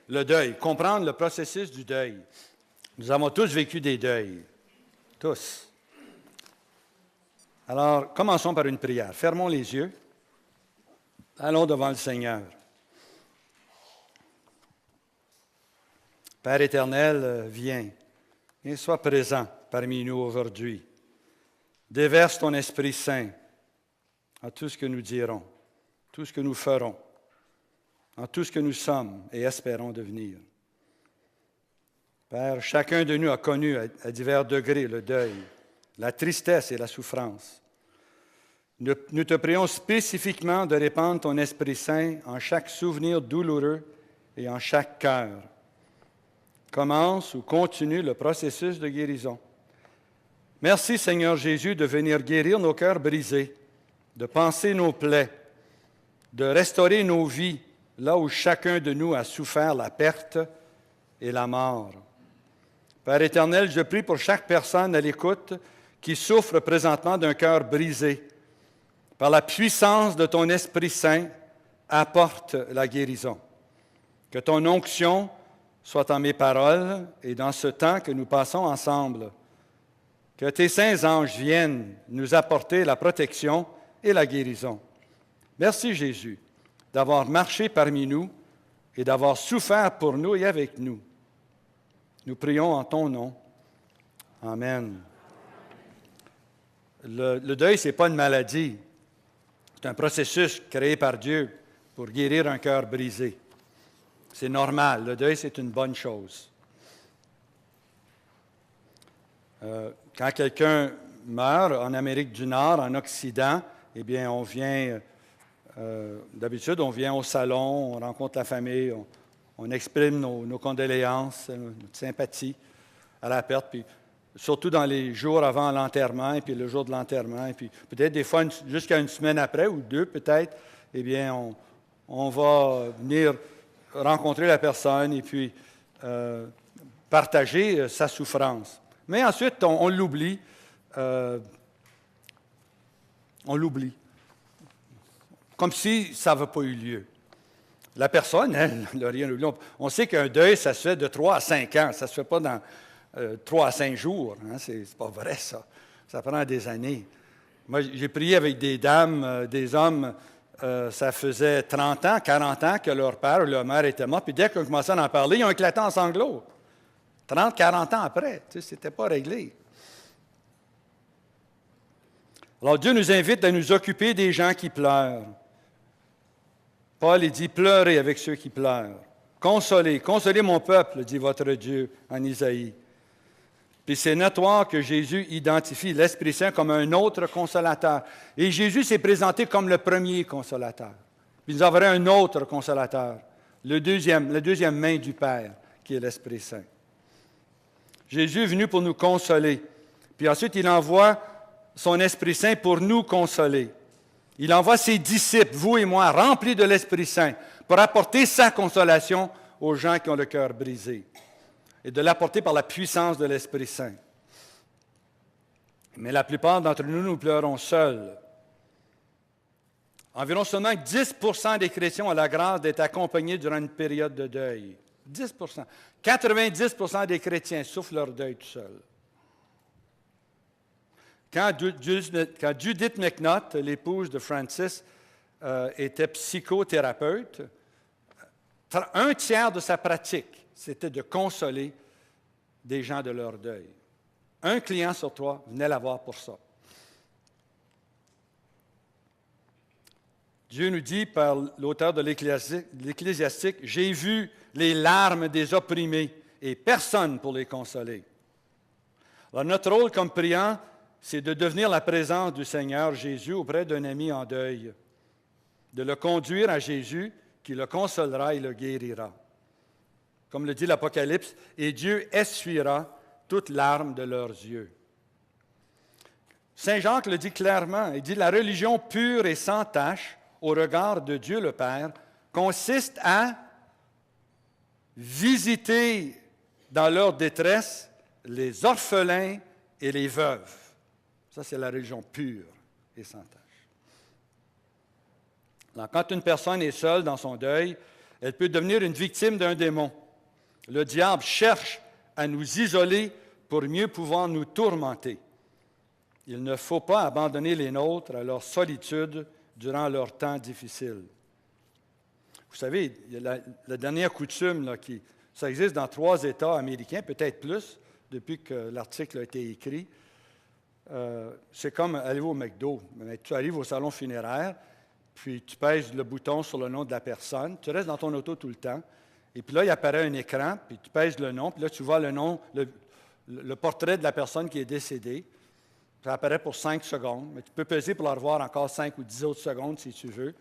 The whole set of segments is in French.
le deuil, comprendre le processus du deuil. Nous avons tous vécu des deuils. Tous. Alors, commençons par une prière. Fermons les yeux. Allons devant le Seigneur. Père éternel, viens et sois présent parmi nous aujourd'hui. Déverse ton Esprit Saint à tout ce que nous dirons, tout ce que nous ferons, en tout ce que nous sommes et espérons devenir. Père, chacun de nous a connu à divers degrés le deuil, la tristesse et la souffrance. Nous te prions spécifiquement de répandre ton Esprit Saint en chaque souvenir douloureux et en chaque cœur. Commence ou continue le processus de guérison. Merci, Seigneur Jésus, de venir guérir nos cœurs brisés, de panser nos plaies, de restaurer nos vies là où chacun de nous a souffert la perte et la mort. Père éternel, je prie pour chaque personne à l'écoute qui souffre présentement d'un cœur brisé. Par la puissance de ton Esprit Saint, apporte la guérison. Que ton onction soit en mes paroles et dans ce temps que nous passons ensemble. Que tes saints anges viennent nous apporter la protection et la guérison. Merci Jésus d'avoir marché parmi nous et d'avoir souffert pour nous et avec nous. Nous prions en ton nom. Amen. Le deuil, ce n'est pas une maladie. C'est un processus créé par Dieu pour guérir un cœur brisé. C'est normal. Le deuil, c'est une bonne chose. Quand quelqu'un meurt en Amérique du Nord, en Occident, eh bien, on vient, d'habitude, on vient au salon, on rencontre la famille, on exprime nos condoléances, notre sympathie à la perte, puis surtout dans les jours avant l'enterrement, et puis le jour de l'enterrement, et puis peut-être des fois jusqu'à une semaine après, ou deux peut-être, eh bien, on va venir rencontrer la personne et puis partager sa souffrance. Mais ensuite, on l'oublie. On l'oublie. Comme si ça n'avait pas eu lieu. La personne, elle, n'a rien oublié. On sait qu'un deuil, ça se fait de 3 à 5 ans. Ça ne se fait pas dans 3 à 5 jours. Hein? C'est pas vrai, ça. Ça prend des années. Moi, j'ai prié avec des dames, des hommes, ça faisait 30 ans, 40 ans que leur père ou leur mère était mort. Puis dès qu'on commençait à en parler, ils ont éclaté en sanglots. 30, 40 ans après, tu sais, c'était pas réglé. Alors Dieu nous invite à nous occuper des gens qui pleurent. Paul il dit, pleurez avec ceux qui pleurent. Consolez mon peuple, dit votre Dieu en Isaïe. Puis c'est notoire que Jésus identifie l'Esprit Saint comme un autre consolateur. Et Jésus s'est présenté comme le premier consolateur. Puis nous avons un autre consolateur, la deuxième main du Père, qui est l'Esprit Saint. Jésus est venu pour nous consoler. Puis ensuite, il envoie son Esprit Saint pour nous consoler. Il envoie ses disciples, vous et moi, remplis de l'Esprit Saint, pour apporter sa consolation aux gens qui ont le cœur brisé, et de l'apporter par la puissance de l'Esprit Saint. Mais la plupart d'entre nous, nous pleurons seuls. Environ seulement 10% des chrétiens ont la grâce d'être accompagnés durant une période de deuil. 10%. 90% des chrétiens souffrent leur deuil tout seuls. Quand Judith McNutt, l'épouse de Francis, était psychothérapeute, 1/3 de sa pratique, c'était de consoler des gens de leur deuil. Un client sur 3 venait la voir pour ça. Dieu nous dit par l'auteur de l'Ecclésiastique, « J'ai vu les larmes des opprimés et personne pour les consoler. » Alors notre rôle comme priant, c'est de devenir la présence du Seigneur Jésus auprès d'un ami en deuil, de le conduire à Jésus qui le consolera et le guérira. Comme le dit l'Apocalypse, « Et Dieu essuiera toutes larmes de leurs yeux. » Saint Jacques le dit clairement, il dit « La religion pure et sans tache, au regard de Dieu le Père, consiste à visiter dans leur détresse les orphelins et les veuves. » Ça, c'est la religion pure et sans tache. Alors, quand une personne est seule dans son deuil, Elle peut devenir une victime d'un démon. Le diable cherche à nous isoler pour mieux pouvoir nous tourmenter. Il ne faut pas abandonner les nôtres à leur solitude durant leur temps difficile. Vous savez, il y a la dernière coutume, là, ça existe dans 3 États américains, peut-être plus, depuis que l'article a été écrit. C'est comme aller au McDo. Tu arrives au salon funéraire, puis tu pèses le bouton sur le nom de la personne, tu restes dans ton auto tout le temps, et puis là, il apparaît un écran, puis tu pèses le nom, puis là, tu vois le nom, le portrait de la personne qui est décédée. Ça apparaît pour 5 secondes, mais tu peux peser pour la revoir encore 5 ou 10 autres secondes si tu veux.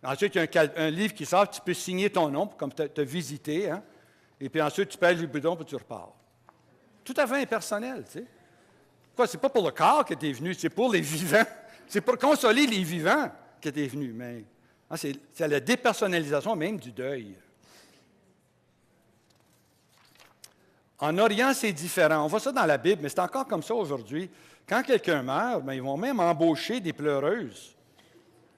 Ensuite, il y a un livre qui sort, tu peux signer ton nom, comme tu as visité, hein? Et puis ensuite, tu pèses le bouton, puis tu repars. Tout à fait impersonnel, tu sais. Quoi, c'est pas pour le corps que tu es venu, c'est pour les vivants. C'est pour consoler les vivants que tu es venu. Mais hein, c'est la dépersonnalisation même du deuil. En Orient, c'est différent. On voit ça dans la Bible, mais c'est encore comme ça aujourd'hui. Quand quelqu'un meurt, bien, ils vont même embaucher des pleureuses.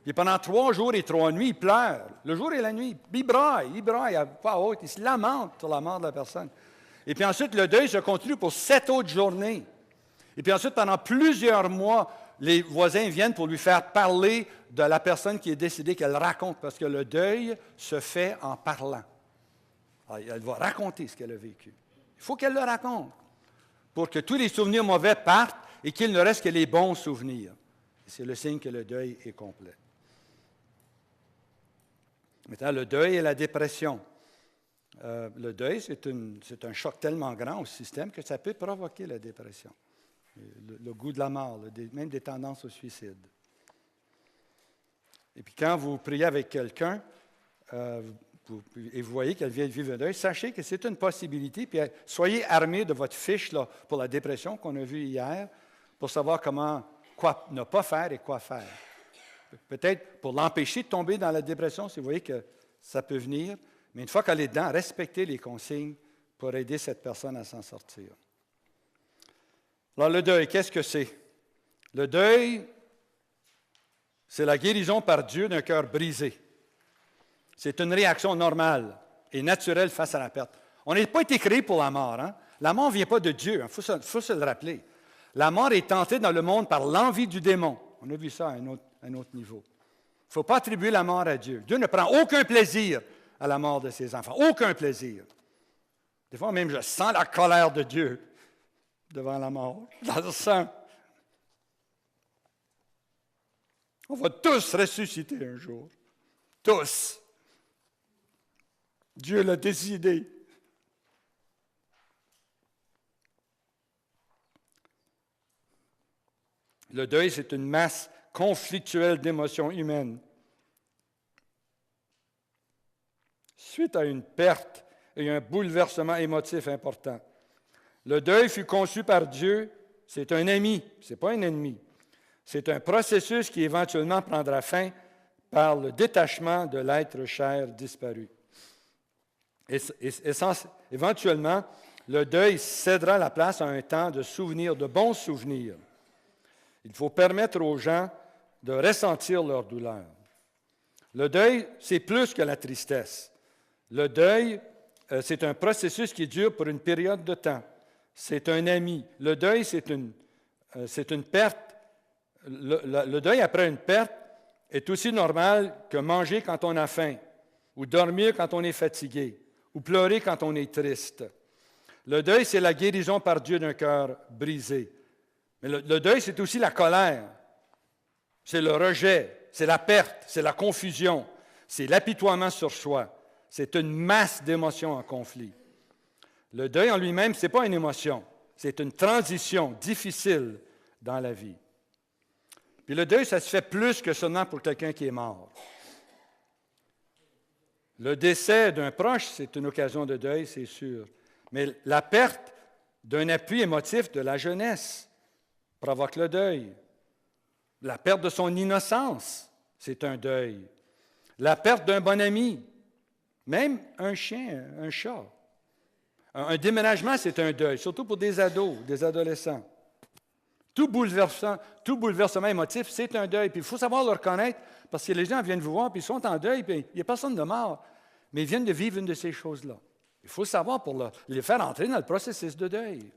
Et pendant 3 jours et 3 nuits, ils pleurent. Le jour et la nuit. Ils braillent à voix haute. Ils se lamentent sur la mort de la personne. Et puis ensuite, le deuil se continue pour 7 autres journées. Et puis ensuite, pendant plusieurs mois, les voisins viennent pour lui faire parler de la personne qui est décédée, qu'elle raconte, parce que le deuil se fait en parlant. Alors, elle va raconter ce qu'elle a vécu. Il faut qu'elle le raconte pour que tous les souvenirs mauvais partent et qu'il ne reste que les bons souvenirs. C'est le signe que le deuil est complet. Maintenant, le deuil et la dépression. Le deuil, c'est un choc tellement grand au système que ça peut provoquer la dépression. Le goût de la mort, même des tendances au suicide. Et puis quand vous priez avec quelqu'un et vous voyez qu'elle vient de vivre un deuil, sachez que c'est une possibilité, puis soyez armés de votre fiche là, pour la dépression qu'on a vue hier, pour savoir quoi ne pas faire et quoi faire. Peut-être pour l'empêcher de tomber dans la dépression, si vous voyez que ça peut venir, mais une fois qu'elle est dedans, respectez les consignes pour aider cette personne à s'en sortir. Alors, le deuil, qu'est-ce que c'est? Le deuil, c'est la guérison par Dieu d'un cœur brisé. C'est une réaction normale et naturelle face à la perte. On n'a pas été créé pour la mort. Hein? La mort ne vient pas de Dieu, il faut se le rappeler. La mort est tentée dans le monde par l'envie du démon. On a vu ça à un autre niveau. Il ne faut pas attribuer la mort à Dieu. Dieu ne prend aucun plaisir à la mort de ses enfants. Aucun plaisir. Des fois même, je sens la colère de Dieu devant la mort, dans le sang. On va tous ressusciter un jour. Tous. Dieu l'a décidé. Le deuil, c'est une masse conflictuelle d'émotions humaines. Suite à une perte et un bouleversement émotif important. Le deuil fut conçu par Dieu, c'est un ami, ce n'est pas un ennemi. C'est un processus qui éventuellement prendra fin par le détachement de l'être cher disparu. Éventuellement, le deuil cédera la place à un temps de souvenirs, de bons souvenirs. Il faut permettre aux gens de ressentir leur douleur. Le deuil, c'est plus que la tristesse. Le deuil, c'est un processus qui dure pour une période de temps. C'est un ami. Le deuil, c'est une perte. Le deuil après une perte est aussi normal que manger quand on a faim, ou dormir quand on est fatigué, ou pleurer quand on est triste. Le deuil, c'est la guérison par Dieu d'un cœur brisé. Mais le deuil, c'est aussi la colère, c'est le rejet, c'est la perte, c'est la confusion, c'est l'apitoiement sur soi. C'est une masse d'émotions en conflit. Le deuil en lui-même, ce n'est pas une émotion, c'est une transition difficile dans la vie. Puis le deuil, ça se fait plus que seulement pour quelqu'un qui est mort. Le décès d'un proche, c'est une occasion de deuil, c'est sûr. Mais la perte d'un appui émotif de la jeunesse provoque le deuil. La perte de son innocence, c'est un deuil. La perte d'un bon ami, même un chien, un chat. Un déménagement, c'est un deuil, surtout pour des ados, des adolescents. Tout bouleversement émotif, c'est un deuil. Puis il faut savoir le reconnaître, parce que les gens viennent vous voir, puis ils sont en deuil, puis il n'y a personne de mort. mais ils viennent de vivre une de ces choses-là. Il faut le savoir pour les faire entrer dans le processus de deuil.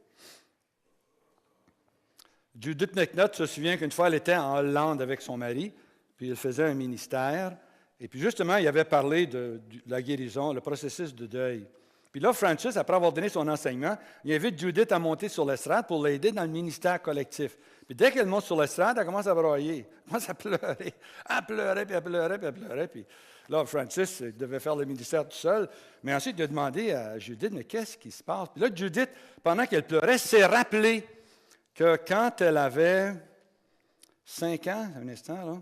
Judith McNutt se souvient qu'une fois, elle était en Hollande avec son mari, puis elle faisait un ministère, et puis justement, il avait parlé de la guérison, le processus de deuil. Puis là, Francis, après avoir donné son enseignement, il invite Judith à monter sur l'estrade pour l'aider dans le ministère collectif. Puis dès qu'elle monte sur l'estrade, elle commence à broyer, elle commence à pleurer. Elle pleurait, puis elle pleurait, puis elle pleurait. Puis là, Francis devait faire le ministère tout seul. Mais ensuite, il a demandé à Judith, mais qu'est-ce qui se passe? Puis là, Judith, pendant qu'elle pleurait, s'est rappelée que quand elle avait 5 ans, un instant, là,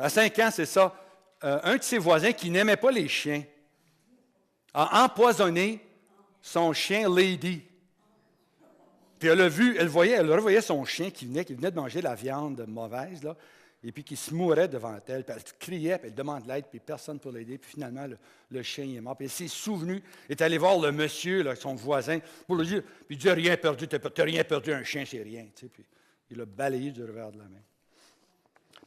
à 5 ans, c'est ça, un de ses voisins qui n'aimait pas les chiens a empoisonné son chien Lady. Puis elle revoyait son chien qui venait de manger la viande mauvaise, là, et puis qui se mourait devant elle. Puis elle criait, puis elle demande de l'aide, puis personne pour l'aider. Puis finalement, le chien est mort. Puis elle s'est souvenue, est allée voir le monsieur, là, son voisin, pour lui dire, puis il dit, rien perdu, t'as rien perdu, un chien, c'est rien. Tu sais, puis il l'a balayé du revers de la main.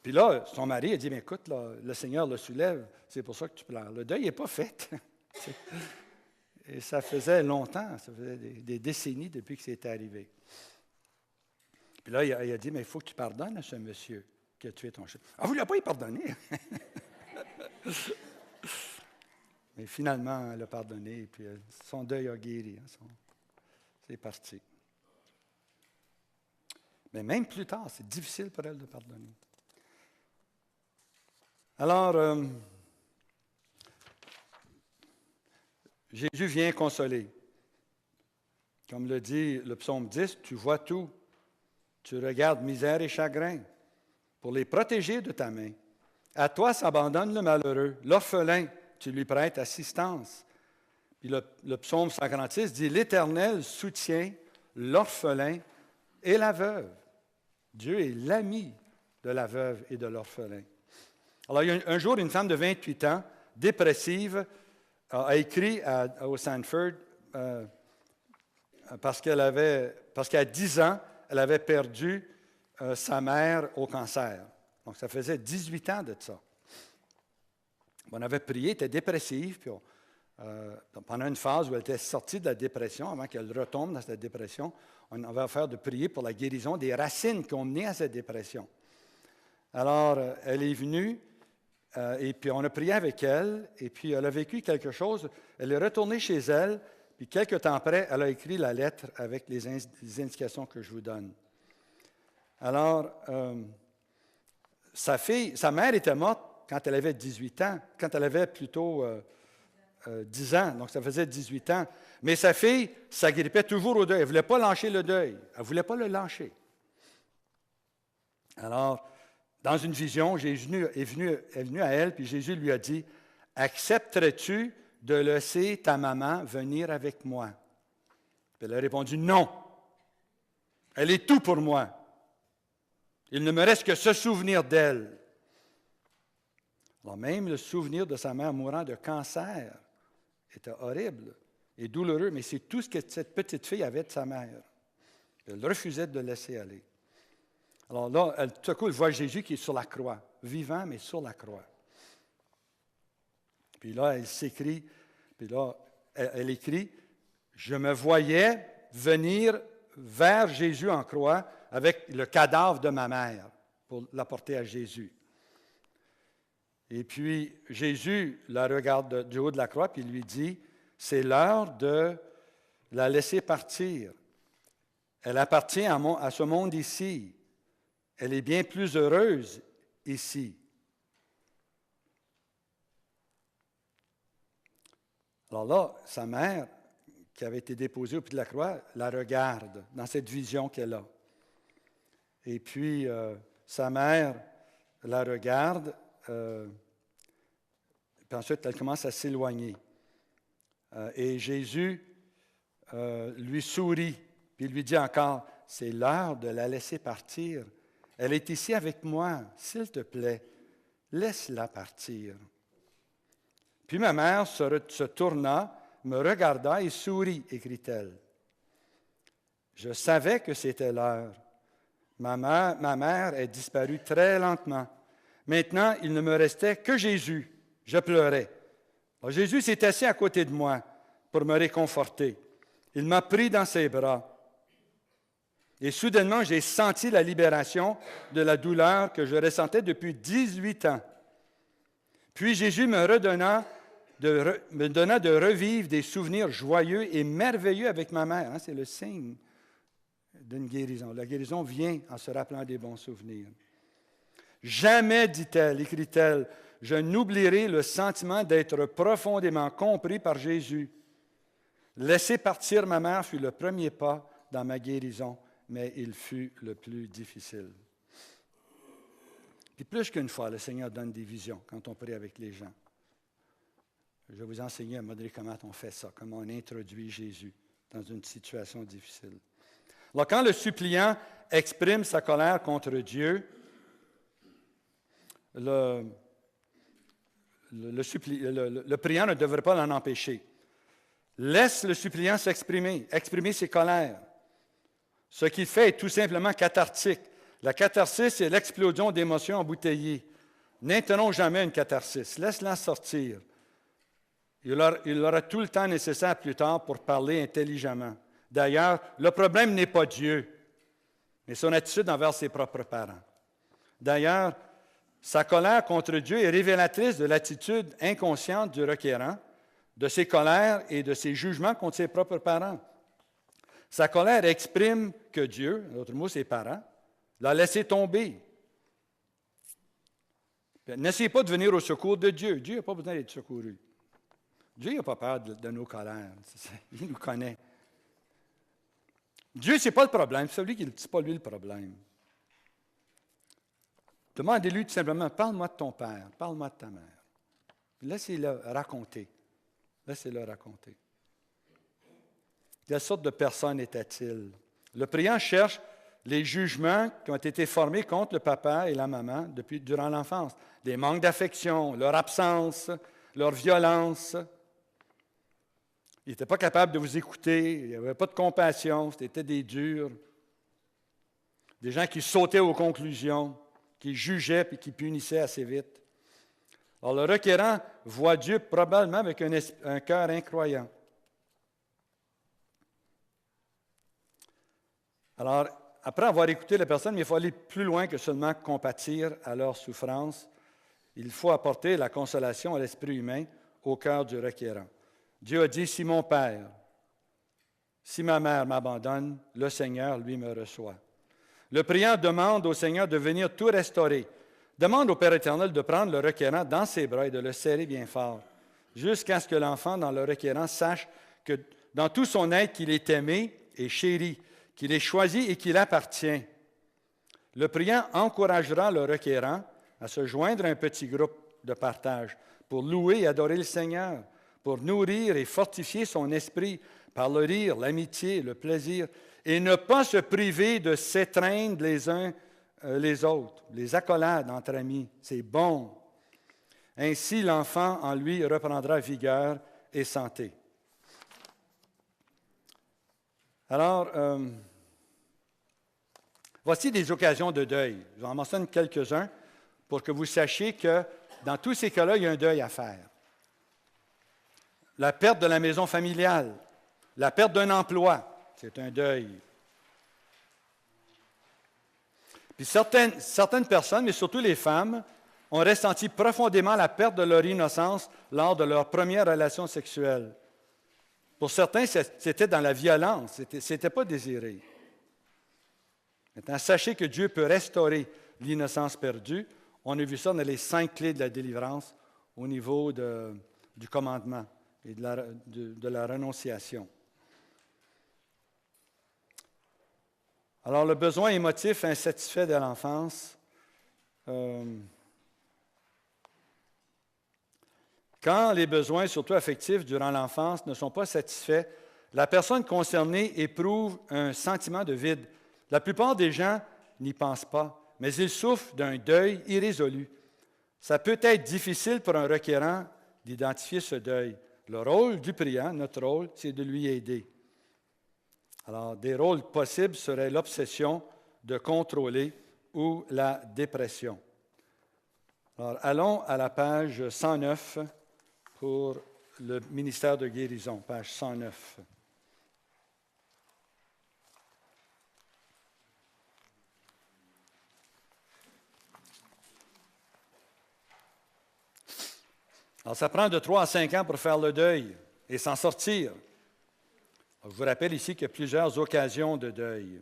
Puis là, son mari a dit, mais écoute, là, le Seigneur le soulève, c'est pour ça que tu pleures. Le deuil n'est pas fait. Et ça faisait longtemps, ça faisait des décennies depuis que c'était arrivé. Puis là, il a dit, mais il faut que tu pardonnes à ce monsieur qui a tué ton chien. Ah, vous ne l'avez pas pardonné? Mais finalement, elle a pardonné, et puis son deuil a guéri. C'est parti. Mais même plus tard, c'est difficile pour elle de pardonner. Alors, Jésus vient consoler. Comme le dit le psaume 10, tu vois tout. Tu regardes misère et chagrin pour les protéger de ta main. À toi s'abandonne le malheureux. L'orphelin, tu lui prêtes assistance. Puis le psaume 146 dit, l'Éternel soutient l'orphelin et la veuve. Dieu est l'ami de la veuve et de l'orphelin. Alors, il y a un jour, une femme de 28 ans, dépressive, a écrit au Sanford parce qu'à 10 ans, elle avait perdu sa mère au cancer. Donc, ça faisait 18 ans de ça. On avait prié, elle était dépressive, puis pendant une phase où elle était sortie de la dépression, avant qu'elle retombe dans cette dépression, on avait affaire de prier pour la guérison des racines qui ont mené à cette dépression. Alors, elle est venue, et puis on a prié avec elle, et puis elle a vécu quelque chose. Elle est retournée chez elle, puis quelques temps après, elle a écrit la lettre avec les indications que je vous donne. Alors, sa mère était morte quand elle avait 18 ans, quand elle avait plutôt 10 ans, donc ça faisait 18 ans. Mais sa fille s'agrippait toujours au deuil. Elle ne voulait pas lâcher le deuil. Elle ne voulait pas le lâcher. Alors, dans une vision, Jésus est venu à elle, puis Jésus lui a dit, « Accepterais-tu de laisser ta maman venir avec moi? » Puis elle a répondu, « Non. Elle est tout pour moi. Il ne me reste que ce souvenir d'elle. » Alors même le souvenir de sa mère mourant de cancer était horrible et douloureux, mais c'est tout ce que cette petite fille avait de sa mère. Elle refusait de le laisser aller. Alors là, tout à coup, elle voit Jésus qui est sur la croix, vivant, mais sur la croix. Puis là, elle s'écrie, puis là, elle écrit, « Je me voyais venir vers Jésus en croix avec le cadavre de ma mère pour l'apporter à Jésus. » Et puis, Jésus la regarde du haut de la croix, puis il lui dit, « C'est l'heure de la laisser partir. Elle appartient à ce monde ici. Elle est bien plus heureuse ici. » Alors là, sa mère, qui avait été déposée au pied de la croix, la regarde dans cette vision qu'elle a. Et puis, sa mère la regarde, puis ensuite, elle commence à s'éloigner. Et Jésus lui sourit, puis il lui dit encore, « C'est l'heure de la laisser partir. Elle est ici avec moi. S'il te plaît, laisse-la partir. » Puis ma mère se tourna, me regarda et sourit, écrit-elle. Je savais que c'était l'heure. Ma mère est disparue très lentement. Maintenant, il ne me restait que Jésus. Je pleurais. Alors, Jésus s'est assis à côté de moi pour me réconforter. Il m'a pris dans ses bras. Et soudainement, j'ai senti la libération de la douleur que je ressentais depuis 18 ans. Puis Jésus me donna de revivre des souvenirs joyeux et merveilleux avec ma mère. C'est le signe d'une guérison. La guérison vient en se rappelant des bons souvenirs. Jamais, dit-elle, écrit-elle, je n'oublierai le sentiment d'être profondément compris par Jésus. Laisser partir ma mère fut le premier pas dans ma guérison, mais il fut le plus difficile. Puis plus qu'une fois, le Seigneur donne des visions quand on prie avec les gens. Je vais vous enseigner à montrer comment on fait ça, comment on introduit Jésus dans une situation difficile. Alors, quand le suppliant exprime sa colère contre Dieu, le priant ne devrait pas l'en empêcher. Laisse le suppliant exprimer ses colères. Ce qu'il fait est tout simplement cathartique. La catharsis, c'est l'explosion d'émotions embouteillées. N'interromps jamais une catharsis. Laisse-la sortir. Il aura tout le temps nécessaire plus tard pour parler intelligemment. D'ailleurs, le problème n'est pas Dieu, mais son attitude envers ses propres parents. D'ailleurs, sa colère contre Dieu est révélatrice de l'attitude inconsciente du requérant, de ses colères et de ses jugements contre ses propres parents. Sa colère exprime que Dieu, en d'autres mots ses parents, l'a laissé tomber. N'essayez pas de venir au secours de Dieu. Dieu n'a pas besoin d'être secouru. Dieu n'a pas peur de nos colères. Il nous connaît. Dieu, ce n'est pas le problème. Ce n'est pas lui le problème. Demandez-lui tout simplement, parle-moi de ton père, parle-moi de ta mère. Laissez-le raconter. Laissez-le raconter. Quelle sorte de personne était-il? Le priant cherche les jugements qui ont été formés contre le papa et la maman durant l'enfance. Des manques d'affection, leur absence, leur violence. Il n'était pas capable de vous écouter, il n'y avait pas de compassion, c'était des durs. Des gens qui sautaient aux conclusions, qui jugeaient et qui punissaient assez vite. Alors le requérant voit Dieu probablement avec un cœur incroyant. Alors, après avoir écouté la personne, il faut aller plus loin que seulement compatir à leur souffrance. Il faut apporter la consolation à l'esprit humain au cœur du requérant. Dieu a dit, si mon père, si ma mère m'abandonne, le Seigneur, lui, me reçoit. Le priant demande au Seigneur de venir tout restaurer. Demande au Père éternel de prendre le requérant dans ses bras et de le serrer bien fort, jusqu'à ce que l'enfant, dans le requérant, sache que dans tout son être, qu'il est aimé et chéri, qu'il est choisi et qu'il appartient. Le priant encouragera le requérant à se joindre à un petit groupe de partage pour louer et adorer le Seigneur, pour nourrir et fortifier son esprit par le rire, l'amitié, le plaisir, et ne pas se priver de s'étreindre les uns les autres, les accolades entre amis. C'est bon. Ainsi, l'enfant en lui reprendra vigueur et santé. Alors, voici des occasions de deuil. Je vous en mentionne quelques-uns pour que vous sachiez que dans tous ces cas-là, il y a un deuil à faire. La perte de la maison familiale, la perte d'un emploi, c'est un deuil. Puis certaines personnes, mais surtout les femmes, ont ressenti profondément la perte de leur innocence lors de leur première relation sexuelle. Pour certains, c'était dans la violence, c'était pas désiré. Maintenant, sachez que Dieu peut restaurer l'innocence perdue. On a vu ça dans les 5 clés de la délivrance au niveau du commandement et de la renonciation. Alors, le besoin émotif insatisfait de l'enfance. Quand les besoins, surtout affectifs, durant l'enfance, ne sont pas satisfaits, la personne concernée éprouve un sentiment de vide. La plupart des gens n'y pensent pas, mais ils souffrent d'un deuil irrésolu. Ça peut être difficile pour un requérant d'identifier ce deuil. Le rôle du priant, notre rôle, c'est de lui aider. Alors, des rôles possibles seraient l'obsession de contrôler ou la dépression. Alors, allons à la page 109 pour le ministère de guérison, page 109. Alors, ça prend de 3 à 5 ans pour faire le deuil et s'en sortir. Alors, je vous rappelle ici qu'il y a plusieurs occasions de deuil.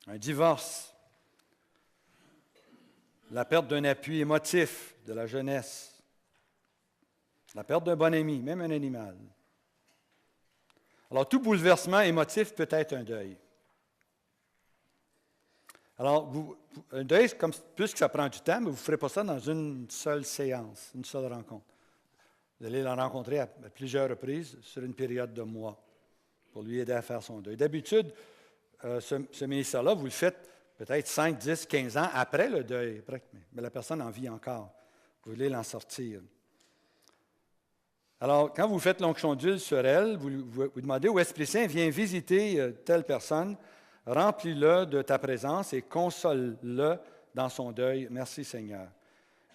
Un divorce, la perte d'un appui émotif de la jeunesse, la perte d'un bon ami, même un animal. Alors, tout bouleversement émotif peut être un deuil. Alors, un deuil, plus que ça prend du temps, mais vous ne ferez pas ça dans une seule séance, une seule rencontre. Vous allez la rencontrer à plusieurs reprises sur une période de mois pour lui aider à faire son deuil. D'habitude, ce ministère-là, vous le faites peut-être 5, 10, 15 ans après le deuil, mais la personne en vit encore. Vous voulez l'en sortir. Alors, quand vous faites l'onction d'huile sur elle, vous demandez au Esprit Saint, viens visiter telle personne, remplis-le de ta présence et console-le dans son deuil. Merci Seigneur.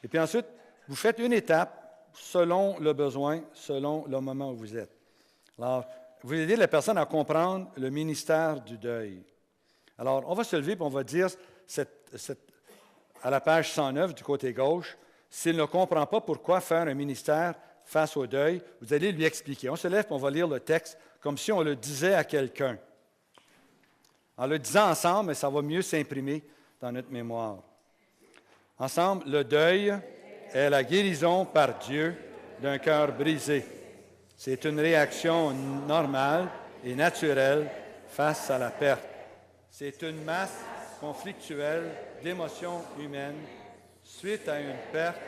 Et puis ensuite, vous faites une étape selon le besoin, selon le moment où vous êtes. Alors, vous aidez la personne à comprendre le ministère du deuil. Alors, on va se lever et on va dire à la page 109 du côté gauche, s'il ne comprend pas pourquoi faire un ministère face au deuil, vous allez lui expliquer. On se lève et on va lire le texte comme si on le disait à quelqu'un. En le disant ensemble, ça va mieux s'imprimer dans notre mémoire. Ensemble, le deuil est la guérison par Dieu d'un cœur brisé. C'est une réaction normale et naturelle face à la perte. C'est une masse conflictuelle d'émotions humaines suite à une perte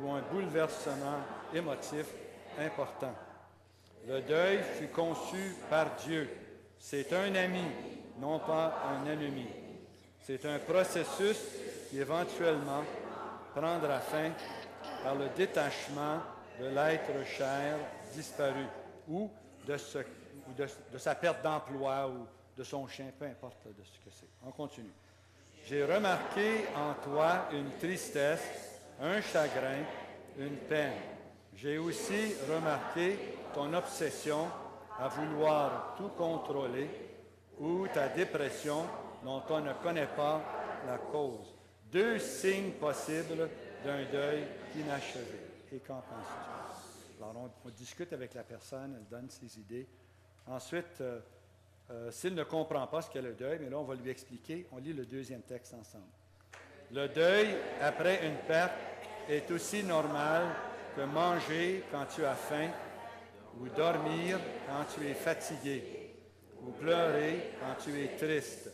ou un bouleversement émotif important. Le deuil fut conçu par Dieu. C'est un ami, non pas un ennemi. C'est un processus qui éventuellement prendra fin par le détachement de l'être cher disparu ou de sa perte d'emploi ou de son chien, peu importe de ce que c'est. On continue. J'ai remarqué en toi une tristesse, un chagrin, une peine. J'ai aussi remarqué ton obsession à vouloir tout contrôler ou ta dépression dont on ne connaît pas la cause. 2 signes possibles d'un deuil inachevé. Et qu'en penses-tu? Alors, on discute avec la personne, elle donne ses idées. Ensuite, s'il ne comprend pas ce qu'est le deuil, mais là, on va lui expliquer. On lit le deuxième texte ensemble. Le deuil, après une perte, est aussi normal que manger quand tu as faim, ou dormir quand tu es fatigué, ou pleurer quand tu es triste.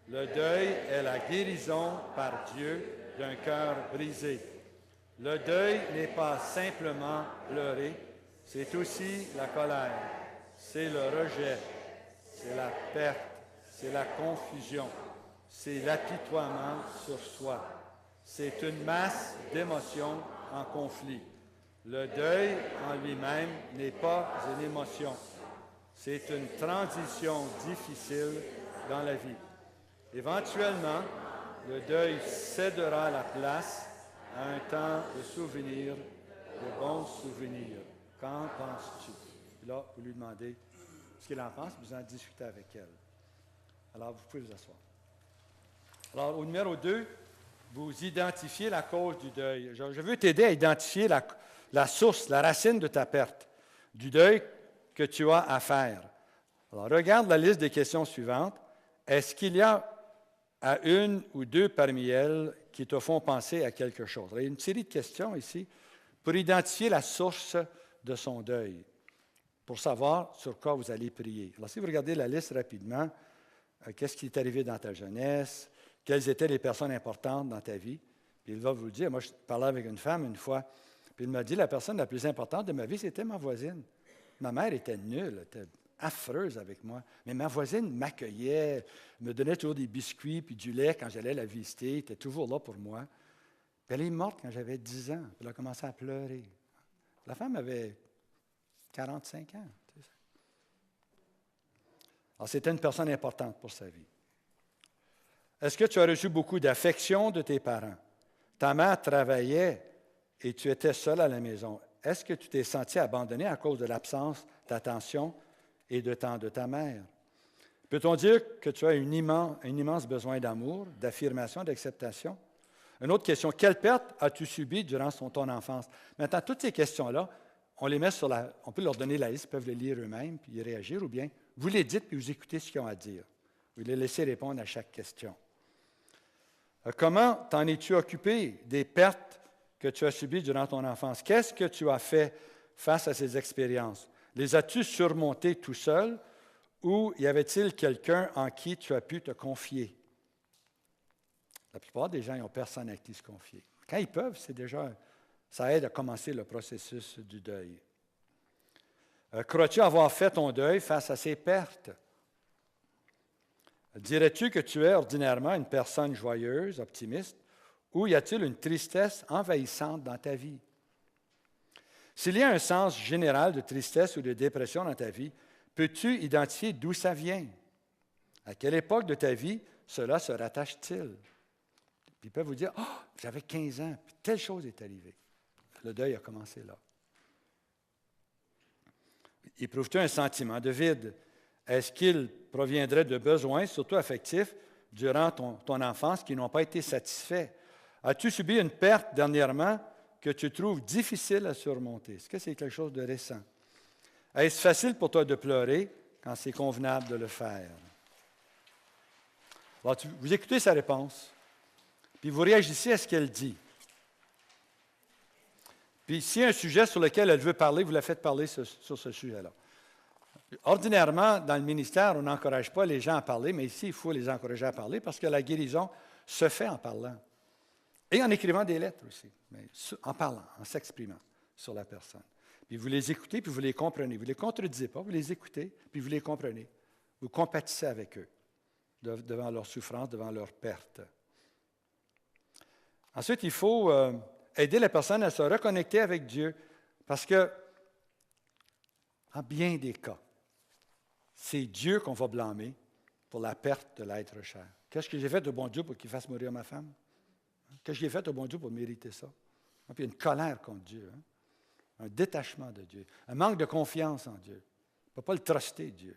Le deuil est la guérison par Dieu d'un cœur brisé. Le deuil n'est pas simplement pleurer, c'est aussi la colère, c'est le rejet, c'est la perte, c'est la confusion, c'est l'apitoiement sur soi. C'est une masse d'émotions en conflit. Le deuil en lui-même n'est pas une émotion. C'est une transition difficile dans la vie. Éventuellement, le deuil cédera la place à un temps de souvenirs, de bons souvenirs. Qu'en penses-tu? Là, vous lui demandez ce qu'il en pense, vous en discutez avec elle. Alors, vous pouvez vous asseoir. Alors, au numéro 2, vous identifiez la cause du deuil. Je veux t'aider à identifier la source, la racine de ta perte, du deuil que tu as à faire. Alors, regarde la liste des questions suivantes. Est-ce qu'il y a à une ou deux parmi elles qui te font penser à quelque chose? Il y a une série de questions ici pour identifier la source de son deuil, pour savoir sur quoi vous allez prier. Alors, si vous regardez la liste rapidement, qu'est-ce qui est arrivé dans ta jeunesse? Quelles étaient les personnes importantes dans ta vie? Puis il va vous le dire. Moi, je parlais avec une femme une fois, puis il m'a dit, la personne la plus importante de ma vie, c'était ma voisine. Ma mère était nulle, elle était affreuse avec moi. Mais ma voisine m'accueillait, me donnait toujours des biscuits puis du lait quand j'allais la visiter. Elle était toujours là pour moi. Puis elle est morte quand j'avais 10 ans. Puis elle a commencé à pleurer. La femme avait 45 ans. Alors, c'était une personne importante pour sa vie. Est-ce que tu as reçu beaucoup d'affection de tes parents? Ta mère travaillait et tu étais seul à la maison. Est-ce que tu t'es senti abandonné à cause de l'absence d'attention et de temps de ta mère? Peut-on dire que tu as un immense besoin d'amour, d'affirmation, d'acceptation? Une autre question, quelle perte as-tu subie durant ton enfance? Maintenant, toutes ces questions-là, on peut leur donner la liste, ils peuvent les lire eux-mêmes, puis y réagir, ou bien vous les dites, puis vous écoutez ce qu'ils ont à dire. Vous les laissez répondre à chaque question. Comment t'en es-tu occupé des pertes que tu as subies durant ton enfance? Qu'est-ce que tu as fait face à ces expériences? Les as-tu surmontées tout seul ou y avait-il quelqu'un en qui tu as pu te confier? La plupart des gens n'ont personne à qui se confier. Quand ils peuvent, ça aide à commencer le processus du deuil. Crois-tu avoir fait ton deuil face à ces pertes? Dirais-tu que tu es ordinairement une personne joyeuse, optimiste, ou y a-t-il une tristesse envahissante dans ta vie? S'il y a un sens général de tristesse ou de dépression dans ta vie, peux-tu identifier d'où ça vient? À quelle époque de ta vie cela se rattache-t-il? Puis ils peuvent vous dire, « Ah, j'avais 15 ans, puis telle chose est arrivée. » Le deuil a commencé là. Éprouves-tu un sentiment de vide? Est-ce qu'il proviendrait de besoins, surtout affectifs, durant ton enfance qui n'ont pas été satisfaits? As-tu subi une perte dernièrement que tu trouves difficile à surmonter? Est-ce que c'est quelque chose de récent? Est-ce facile pour toi de pleurer quand c'est convenable de le faire? Alors, vous écoutez sa réponse, puis vous réagissez à ce qu'elle dit. Puis s'il y a un sujet sur lequel elle veut parler, vous la faites parler sur ce sujet-là. Ordinairement, dans le ministère, on n'encourage pas les gens à parler, mais ici, il faut les encourager à parler parce que la guérison se fait en parlant. Et en écrivant des lettres aussi, mais en parlant, en s'exprimant sur la personne. Puis vous les écoutez, puis vous les comprenez. Vous ne les contredisez pas, vous les écoutez, puis vous les comprenez. Vous compatissez avec eux devant leur souffrance, devant leur perte. Ensuite, il faut aider la personne à se reconnecter avec Dieu parce que, en bien des cas, c'est Dieu qu'on va blâmer pour la perte de l'être cher. Qu'est-ce que j'ai fait de bon Dieu pour qu'il fasse mourir ma femme? Qu'est-ce que j'ai fait de bon Dieu pour mériter ça? Puis il y a une colère contre Dieu, un détachement de Dieu, un manque de confiance en Dieu. On ne peut pas le truster, Dieu.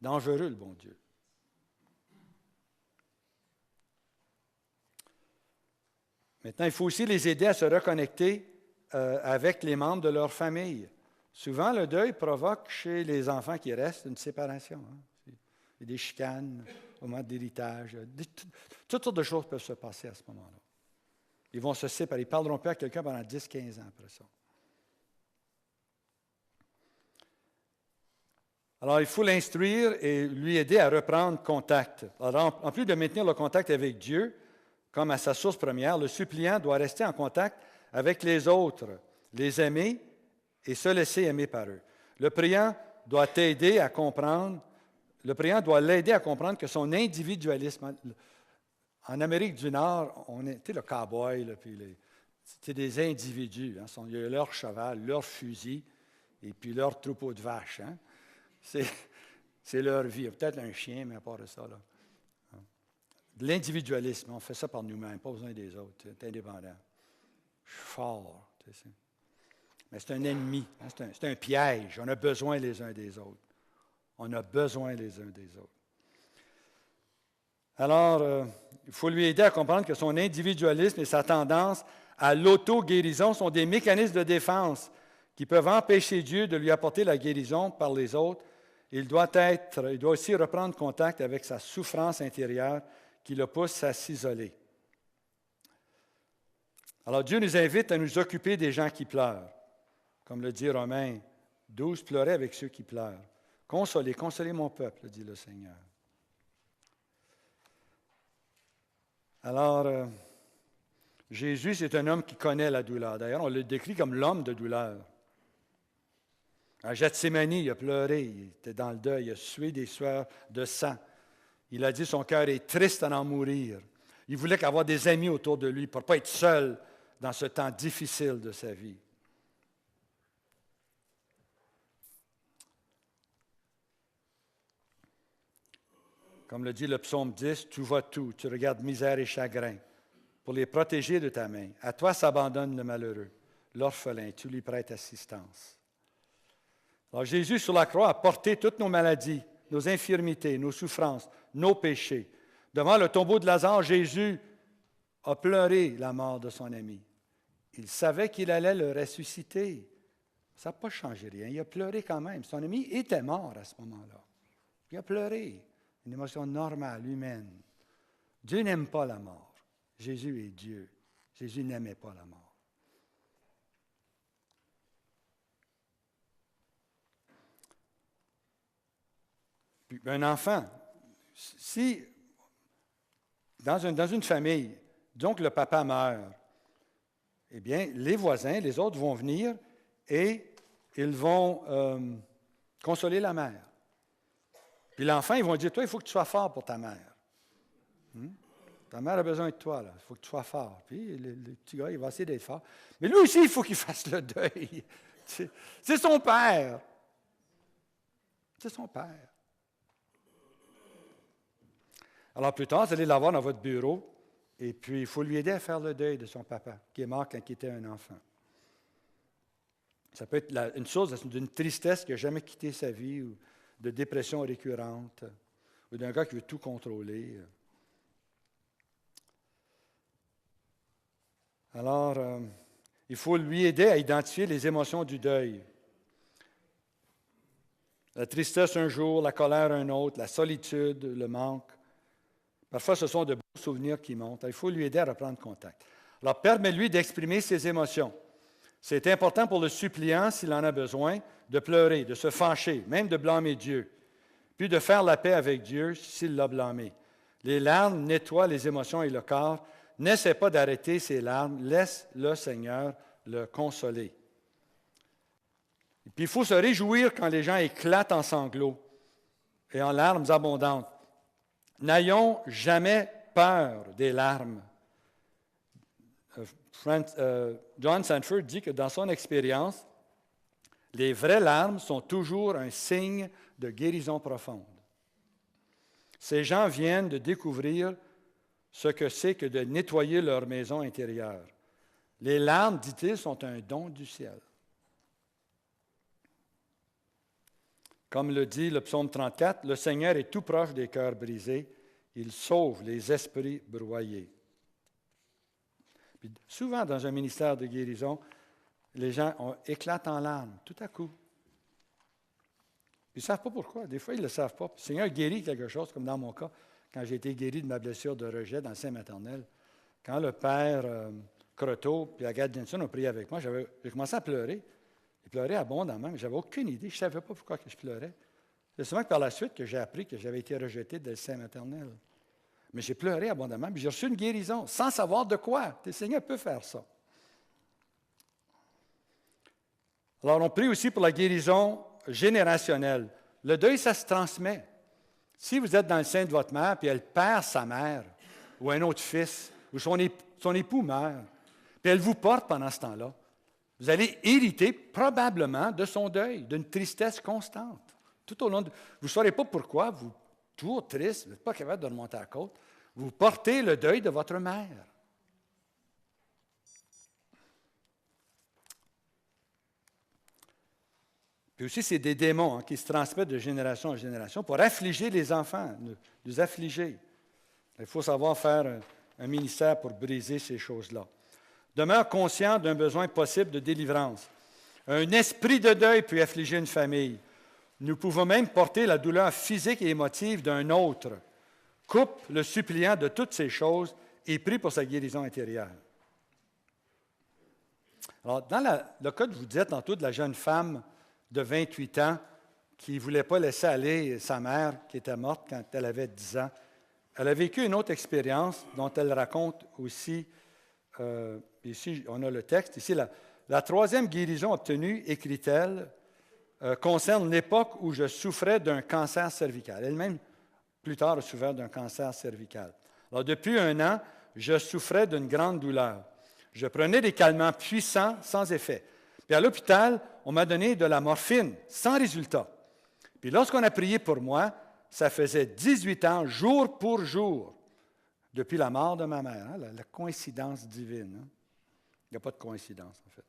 Dangereux, le bon Dieu. Maintenant, il faut aussi les aider à se reconnecter avec les membres de leur famille. Souvent, le deuil provoque chez les enfants qui restent une séparation. Il y a des chicanes au moment de l'héritage. Toutes sortes de choses peuvent se passer à ce moment-là. Ils vont se séparer. Ils ne parleront pas à quelqu'un pendant 10-15 ans après ça. Alors, il faut l'instruire et lui aider à reprendre contact. Alors, en plus de maintenir le contact avec Dieu, comme à sa source première, le suppliant doit rester en contact avec les autres, les aimer et se laisser aimer par eux. Le priant doit l'aider à comprendre que son individualisme. En Amérique du Nord, on est, tu sais, le cow-boy, là, puis c'est des individus. Il y a leur cheval, leur fusil, et puis leur troupeau de vaches. C'est leur vie. Il y a peut-être un chien, mais à part de ça, là. De l'individualisme, on fait ça par nous-mêmes, pas besoin des autres. C'est indépendant. Je suis fort. Tu sais. Mais c'est un ennemi, c'est un piège. On a besoin les uns des autres. On a besoin les uns des autres. Alors, il faut lui aider à comprendre que son individualisme et sa tendance à l'auto-guérison sont des mécanismes de défense qui peuvent empêcher Dieu de lui apporter la guérison par les autres. Il doit aussi reprendre contact avec sa souffrance intérieure qui le pousse à s'isoler. Alors, Dieu nous invite à nous occuper des gens qui pleurent. Comme le dit Romains 12, pleurez avec ceux qui pleurent. Consolez mon peuple, dit le Seigneur. Alors, Jésus, c'est un homme qui connaît la douleur. D'ailleurs, on le décrit comme l'homme de douleur. À Gethsémani, il a pleuré, il était dans le deuil, il a sué des sueurs de sang. Il a dit son cœur est triste à en mourir. Il voulait avoir des amis autour de lui pour ne pas être seul dans ce temps difficile de sa vie. Comme le dit le psaume 10, tu vois tout, tu regardes misère et chagrin pour les protéger de ta main. À toi s'abandonne le malheureux. l'orphelin, tu lui prêtes assistance. Alors Jésus sur la croix a porté toutes nos maladies, nos infirmités, nos souffrances, nos péchés. Devant le tombeau de Lazare, Jésus a pleuré la mort de son ami. Il savait qu'il allait le ressusciter. Ça n'a pas changé rien. Il a pleuré quand même. Son ami était mort à ce moment-là. Il a pleuré. Une émotion normale, humaine. Dieu n'aime pas la mort. Jésus est Dieu. Jésus n'aimait pas la mort. Puis, un enfant, si dans une famille, disons que le papa meurt, eh bien, les voisins, les autres vont venir et ils vont consoler la mère. Puis l'enfant, ils vont dire, toi, il faut que tu sois fort pour ta mère. Ta mère a besoin de toi, là. Il faut que tu sois fort. Puis le petit gars, il va essayer d'être fort. Mais lui aussi, il faut qu'il fasse le deuil. C'est son père. C'est son père. Alors plus tard, vous allez l'avoir dans votre bureau, et puis il faut lui aider à faire le deuil de son papa, qui est mort quand il était un enfant. Ça peut être une chose d'une tristesse qui n'a jamais quitté sa vie, ou de dépression récurrente, ou d'un gars qui veut tout contrôler. Alors, il faut lui aider à identifier les émotions du deuil. La tristesse un jour, la colère un autre, la solitude, le manque. Parfois, ce sont de beaux souvenirs qui montent. Il faut lui aider à reprendre contact. Alors, permets-lui d'exprimer ses émotions. C'est important pour le suppliant, s'il en a besoin, de pleurer, de se fâcher, même de blâmer Dieu, puis de faire la paix avec Dieu s'il l'a blâmé. Les larmes nettoient les émotions et le corps. N'essaie pas d'arrêter ces larmes. Laisse le Seigneur le consoler. Et puis, il faut se réjouir quand les gens éclatent en sanglots et en larmes abondantes. N'ayons jamais peur des larmes. John Sanford dit que dans son expérience, les vraies larmes sont toujours un signe de guérison profonde. Ces gens viennent de découvrir ce que c'est que de nettoyer leur maison intérieure. Les larmes, dit-il, sont un don du ciel. Comme le dit le psaume 34, le Seigneur est tout proche des cœurs brisés. Il sauve les esprits broyés. Puis souvent, dans un ministère de guérison, les gens éclatent en larmes, tout à coup. Ils ne savent pas pourquoi. Des fois, ils ne le savent pas. Puis le Seigneur guérit quelque chose, comme dans mon cas, quand j'ai été guéri de ma blessure de rejet dans le sein maternel. Quand le père Croteau et Agathe Jensen ont prié avec moi, j'ai commencé à pleurer. J'ai pleuré abondamment, mais je n'avais aucune idée. Je ne savais pas pourquoi je pleurais. C'est seulement que par la suite que j'ai appris que j'avais été rejeté dès le sein maternel. Mais j'ai pleuré abondamment, puis j'ai reçu une guérison, sans savoir de quoi. Le Seigneur peut faire ça. Alors, on prie aussi pour la guérison générationnelle. Le deuil, ça se transmet. Si vous êtes dans le sein de votre mère, puis elle perd sa mère, ou un autre fils, ou son époux meurt, puis elle vous porte pendant ce temps-là, vous allez hériter probablement de son deuil, d'une tristesse constante. Tout au long vous ne saurez pas pourquoi, vous, toujours triste, vous n'êtes pas capable de remonter à la côte, vous portez le deuil de votre mère. Puis aussi, c'est des démons qui se transmettent de génération en génération pour affliger les enfants, les affliger. Il faut savoir faire un ministère pour briser ces choses-là. Demeure conscient d'un besoin possible de délivrance. Un esprit de deuil peut affliger une famille. Nous pouvons même porter la douleur physique et émotive d'un autre. Coupe le suppliant de toutes ces choses et prie pour sa guérison intérieure. Alors, dans le cas que je vous disais tantôt de la jeune femme de 28 ans qui ne voulait pas laisser aller sa mère qui était morte quand elle avait 10 ans, elle a vécu une autre expérience dont elle raconte aussi. Ici, on a le texte. Ici, la troisième guérison obtenue, écrit-elle, concerne l'époque où je souffrais d'un cancer cervical. Elle-même, plus tard, a souffert d'un cancer cervical. Alors, depuis 1 an, je souffrais d'une grande douleur. Je prenais des calmants puissants sans effet. Puis à l'hôpital, on m'a donné de la morphine, sans résultat. Puis lorsqu'on a prié pour moi, ça faisait 18 ans, jour pour jour, depuis la mort de ma mère. La coïncidence divine. Il n'y a pas de coïncidence, en fait.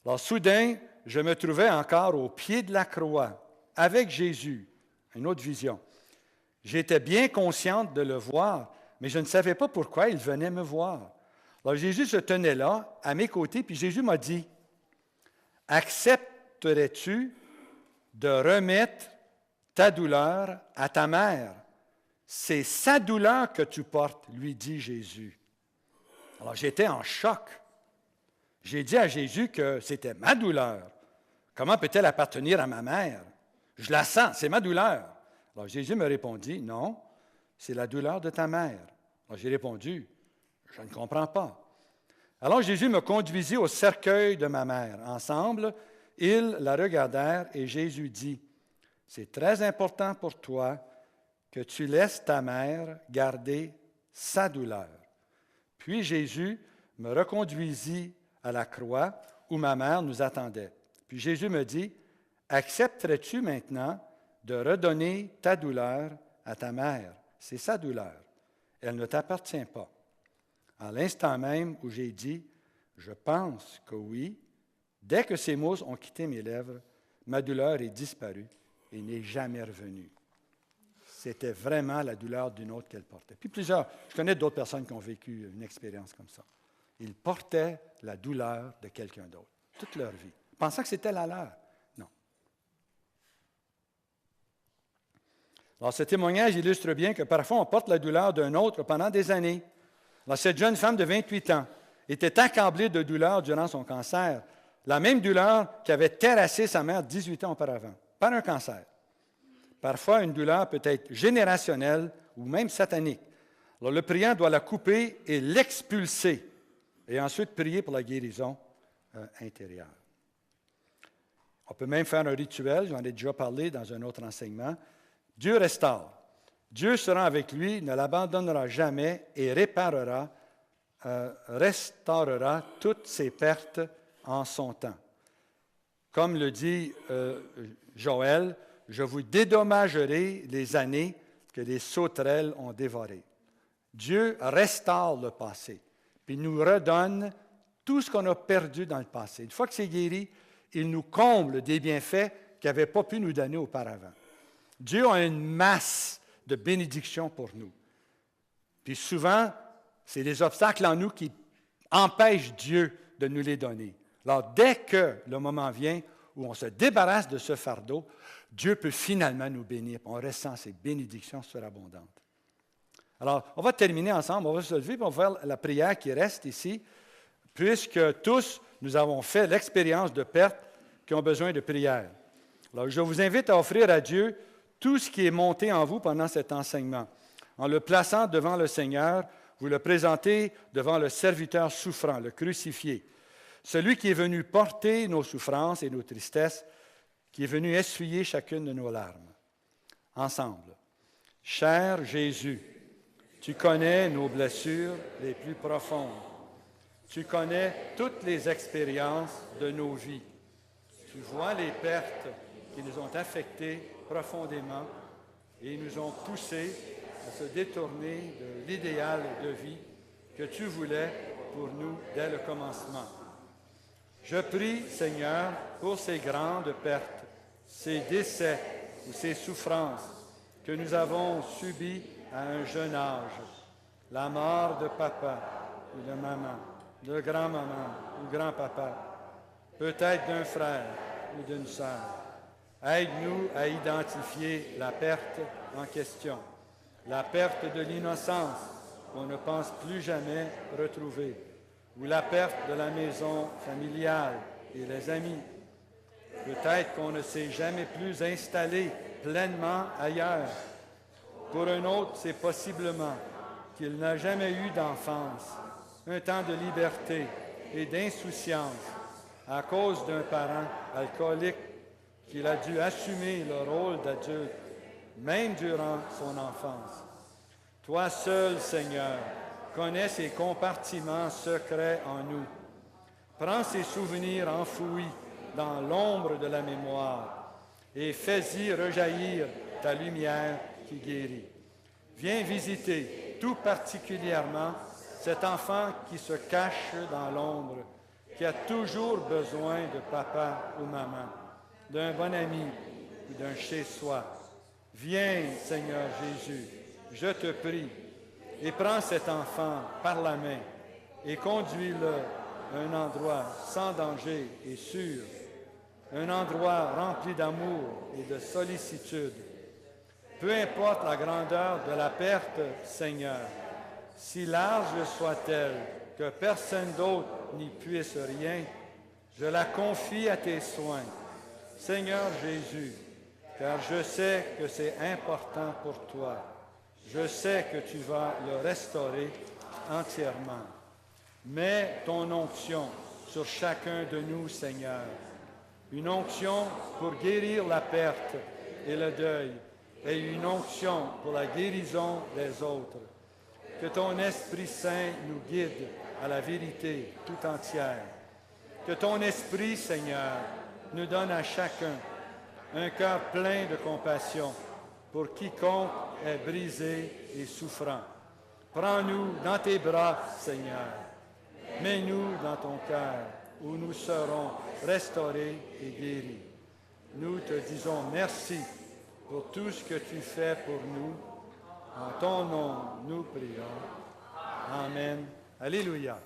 Alors soudain, je me trouvais encore au pied de la croix, avec Jésus. Une autre vision. J'étais bien consciente de le voir, mais je ne savais pas pourquoi il venait me voir. Alors Jésus se tenait là, à mes côtés, puis Jésus m'a dit, « Accepterais-tu de remettre ta douleur à ta mère? C'est sa douleur que tu portes, lui dit Jésus. » Alors j'étais en choc. J'ai dit à Jésus que c'était ma douleur. Comment peut-elle appartenir à ma mère? Je la sens, c'est ma douleur. Alors Jésus me répondit, non, c'est la douleur de ta mère. Alors j'ai répondu, je ne comprends pas. Alors Jésus me conduisit au cercueil de ma mère. Ensemble, ils la regardèrent et Jésus dit, c'est très important pour toi que tu laisses ta mère garder sa douleur. Puis Jésus me reconduisit à la croix où ma mère nous attendait. Puis Jésus me dit, accepterais-tu maintenant de redonner ta douleur à ta mère? C'est sa douleur. Elle ne t'appartient pas. À l'instant même où j'ai dit, je pense que oui, dès que ces mots ont quitté mes lèvres, ma douleur est disparue et n'est jamais revenue. C'était vraiment la douleur d'une autre qu'elle portait. Puis je connais d'autres personnes qui ont vécu une expérience comme ça. Ils portaient la douleur de quelqu'un d'autre, toute leur vie, pensant que c'était la leur. Non. Alors, ce témoignage illustre bien que parfois on porte la douleur d'un autre pendant des années. Alors, cette jeune femme de 28 ans était accablée de douleur durant son cancer, la même douleur qui avait terrassé sa mère 18 ans auparavant, par un cancer. Parfois, une douleur peut être générationnelle ou même satanique. Alors, le priant doit la couper et l'expulser, et ensuite prier pour la guérison intérieure. On peut même faire un rituel, j'en ai déjà parlé dans un autre enseignement. Dieu restaure. Dieu sera avec lui, ne l'abandonnera jamais et restaurera toutes ses pertes en son temps. Comme le dit Joël, je vous dédommagerai les années que les sauterelles ont dévorées. Dieu restaure le passé, puis nous redonne tout ce qu'on a perdu dans le passé. Une fois que c'est guéri, il nous comble des bienfaits qu'il n'avait pas pu nous donner auparavant. Dieu a une masse de bénédictions pour nous. Puis souvent, c'est les obstacles en nous qui empêchent Dieu de nous les donner. Alors, dès que le moment vient où on se débarrasse de ce fardeau, Dieu peut finalement nous bénir. On ressent ces bénédictions surabondantes. Alors, on va terminer ensemble, on va se lever et on va faire la prière qui reste ici, puisque tous, nous avons fait l'expérience de pertes qui ont besoin de prière. Alors, je vous invite à offrir à Dieu tout ce qui est monté en vous pendant cet enseignement. En le plaçant devant le Seigneur, vous le présentez devant le serviteur souffrant, le crucifié, celui qui est venu porter nos souffrances et nos tristesses, qui est venu essuyer chacune de nos larmes. Ensemble. Cher Jésus, tu connais nos blessures les plus profondes. Tu connais toutes les expériences de nos vies. Tu vois les pertes qui nous ont affectés profondément et nous ont poussés à se détourner de l'idéal de vie que tu voulais pour nous dès le commencement. Je prie, Seigneur, pour ces grandes pertes, ces décès ou ces souffrances que nous avons subies à un jeune âge, la mort de papa ou de maman, de grand-maman ou grand-papa, peut-être d'un frère ou d'une sœur. Aide-nous à identifier la perte en question, la perte de l'innocence qu'on ne pense plus jamais retrouver, ou la perte de la maison familiale et les amis. Peut-être qu'on ne s'est jamais plus installé pleinement ailleurs. Pour un autre, c'est possiblement qu'il n'a jamais eu d'enfance, un temps de liberté et d'insouciance à cause d'un parent alcoolique qu'il a dû assumer le rôle d'adulte, même durant son enfance. Toi seul, Seigneur, connais ces compartiments secrets en nous. Prends ces souvenirs enfouis dans l'ombre de la mémoire et fais-y rejaillir ta lumière qui guérit. Viens visiter tout particulièrement cet enfant qui se cache dans l'ombre qui a toujours besoin de papa ou maman, d'un bon ami ou d'un chez-soi. Viens, Seigneur Jésus, je te prie, et prends cet enfant par la main et conduis-le à un endroit sans danger et sûr, un endroit rempli d'amour et de sollicitude. Peu importe la grandeur de la perte, Seigneur, si large soit-elle que personne d'autre n'y puisse rien, je la confie à tes soins, Seigneur Jésus, car je sais que c'est important pour toi. Je sais que tu vas le restaurer entièrement. Mets ton onction sur chacun de nous, Seigneur. Une onction pour guérir la perte et le deuil, et une onction pour la guérison des autres. Que ton Esprit Saint nous guide à la vérité tout entière. Que ton Esprit, Seigneur, nous donne à chacun un cœur plein de compassion pour quiconque est brisé et souffrant. Prends-nous dans tes bras, Seigneur. Mets-nous dans ton cœur, où nous serons restaurés et guéris. Nous te disons merci pour tout ce que tu fais pour nous. En ton nom, nous prions. Amen. Alléluia.